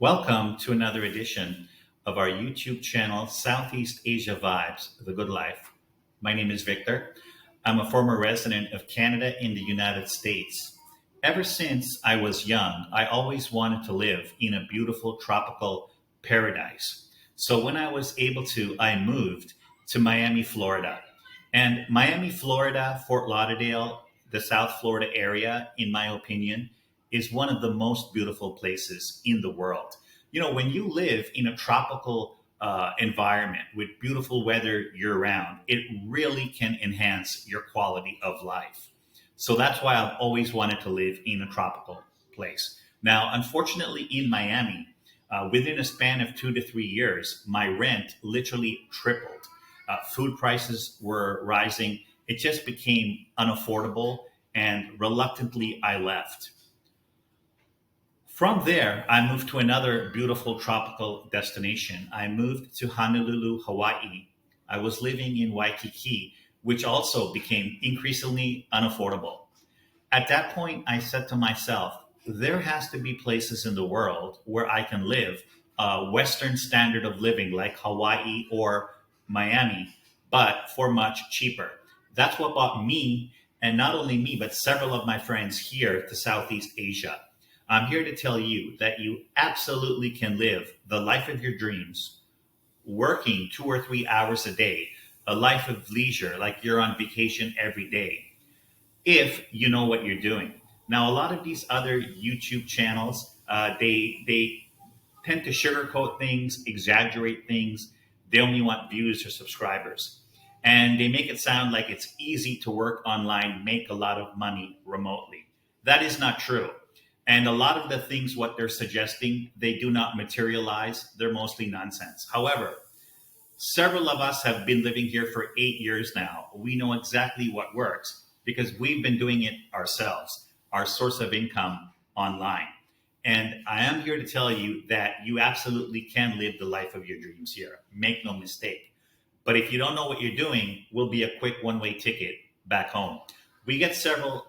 Welcome to another edition of our YouTube channel, Southeast Asia Vibes, The Good Life. My name is Victor. I'm a former resident of Canada in the United States. Ever since I was young, I always wanted to live in a beautiful tropical paradise. So when I was able to, I moved to Miami, Florida. And Miami, Florida, Fort Lauderdale, the South Florida area, in my opinion, is one of the most beautiful places in the world. When you live in a tropical environment with beautiful weather year round, it really can enhance your quality of life. So that's why I've always wanted to live in a tropical place. Now, unfortunately, in Miami, within a span of 2 to 3 years, my rent literally tripled. Food prices were rising. It just became unaffordable, and reluctantly, I left. From there, I moved to another beautiful tropical destination. I moved to Honolulu, Hawaii. I was living in Waikiki, which also became increasingly unaffordable. At that point, I said to myself, there has to be places in the world where I can live a Western standard of living like Hawaii or Miami, but for much cheaper. That's what brought me, and not only me, but several of my friends here to Southeast Asia. I'm here to tell you that you absolutely can live the life of your dreams, working 2 or 3 hours a day, a life of leisure, like you're on vacation every day, if you know what you're doing. Now, a lot of these other YouTube channels, they tend to sugarcoat things, exaggerate things. They only want views or subscribers, and they make it sound like it's easy to work online, make a lot of money remotely. That is not true. And a lot of the things what they're suggesting, they do not materialize. They're mostly nonsense. However, several of us have been living here for 8 years now. We know exactly what works because we've been doing it ourselves, our source of income online. And I am here to tell you that you absolutely can live the life of your dreams here. Make no mistake. But if you don't know what you're doing, will be a quick one-way ticket back home. We get several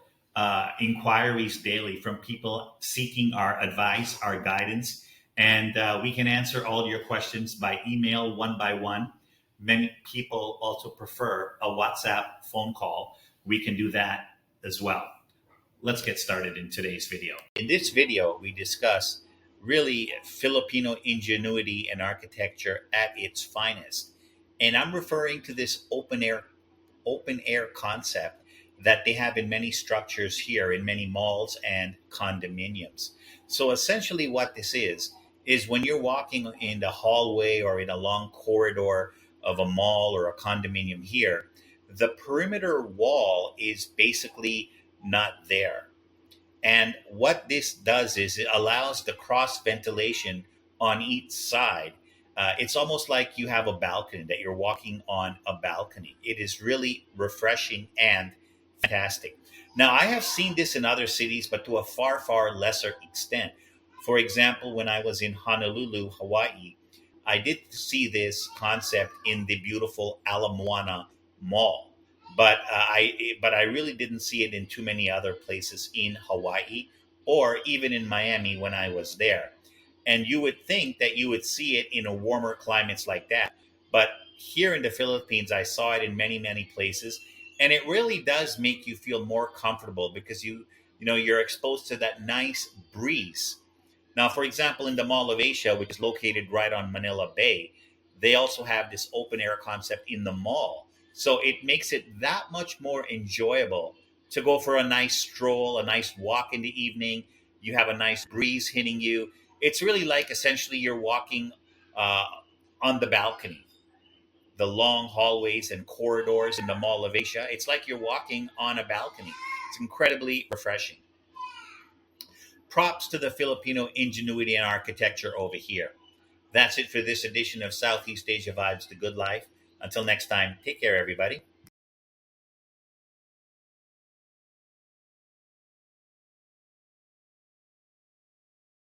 inquiries daily from people seeking our advice, our guidance, and we can answer all your questions by email one by one. Many people also prefer a WhatsApp phone call. We can do that as well. Let's get started in today's video. In this video, we discuss really Filipino ingenuity and architecture at its finest. And I'm referring to this open air concept that they have in many structures here in many malls and condominiums. So essentially what this is when you're walking in the hallway or in a long corridor of a mall or a condominium here, the perimeter wall is basically not there. And what this does is it allows the cross ventilation on each side. It's almost like you have a balcony, that you're walking on a balcony. It is really refreshing and fantastic. Now, I have seen this in other cities, but to a far, far lesser extent. For example, when I was in Honolulu, Hawaii, I did see this concept in the beautiful Ala Moana Mall, but I really didn't see it in too many other places in Hawaii or even in Miami when I was there. And you would think that you would see it in a warmer climates like that, but here in the Philippines, I saw it in many many places, and it really does make you feel more comfortable because you're exposed to that nice breeze. Now, for example, in the Mall of Asia, which is located right on Manila Bay, they also have this open air concept in the mall. So it makes it that much more enjoyable to go for a nice stroll, a nice walk in the evening. You have a nice breeze hitting you. It's really like essentially you're walking uh, on the balcony, the long hallways and corridors in the Mall of Asia. It's like you're walking on a balcony. It's incredibly refreshing. Props to the Filipino ingenuity and architecture over here. That's it for this edition of Southeast Asia Vibes, The Good Life. Until next time, take care, everybody.